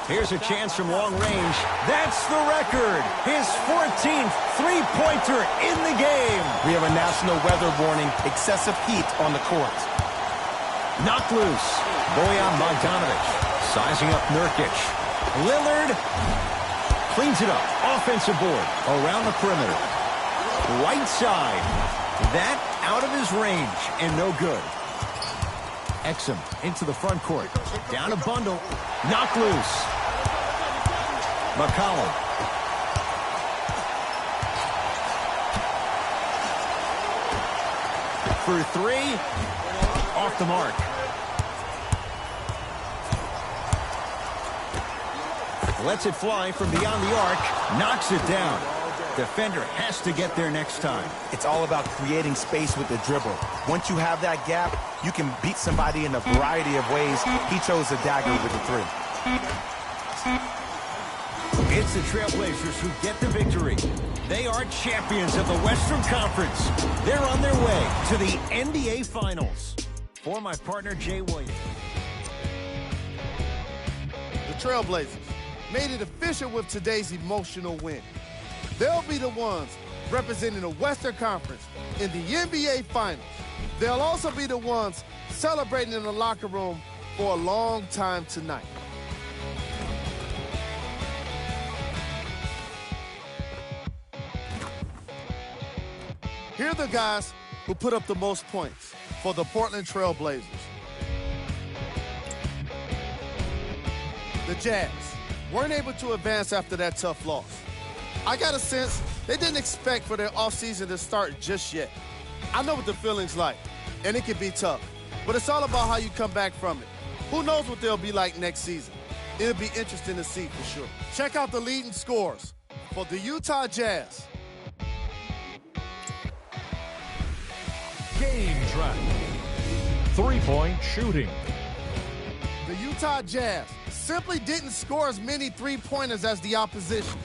Here's a chance from long range. That's the record. His 14th three-pointer in the game. We have a national weather warning, excessive heat on the court. Knocked loose. Bojan Bogdanovic sizing up Nurkic. Lillard cleans it up. Offensive board around the perimeter. Right side. That out of his range and no good. Exum into the front court. Down a bundle. Knocked loose. McCollum. For three. Off the mark. Lets it fly from beyond the arc. Knocks it down. Defender has to get there next time. It's all about creating space with the dribble. Once you have that gap, you can beat somebody in a variety of ways. He chose the dagger with the three. It's the Trailblazers who get the victory. They are champions of the Western Conference. They're on their way to the NBA Finals. For my partner, Jay Williams. The Trailblazers made it official with today's emotional win. They'll be the ones representing the Western Conference in the NBA Finals. They'll also be the ones celebrating in the locker room for a long time tonight. Here are the guys who put up the most points for the Portland Trailblazers. The Jazz weren't able to advance after that tough loss. I got a sense they didn't expect for their offseason to start just yet. I know what the feeling's like, and it can be tough, but it's all about how you come back from it. Who knows what they'll be like next season? It'll be interesting to see for sure. Check out the leading scorers for the Utah Jazz. Game track. Three-point shooting. The Utah Jazz simply didn't score as many three-pointers as the opposition.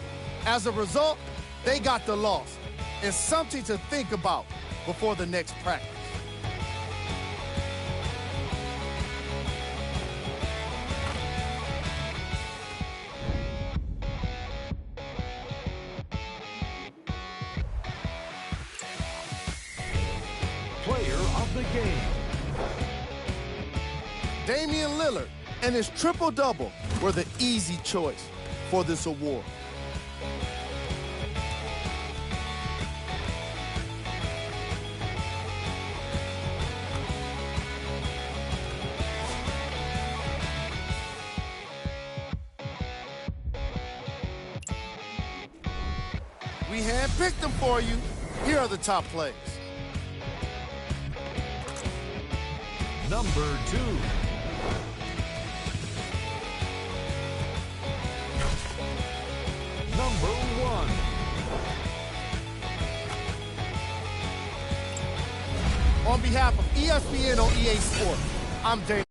As a result, they got the loss. It's something to think about before the next practice. Player of the game. Damian Lillard and his triple-double were the easy choice for this award. We handpicked them for you. Here are the top plays. Number 2. Number 1. On behalf of ESPN on EA Sports, I'm Dave.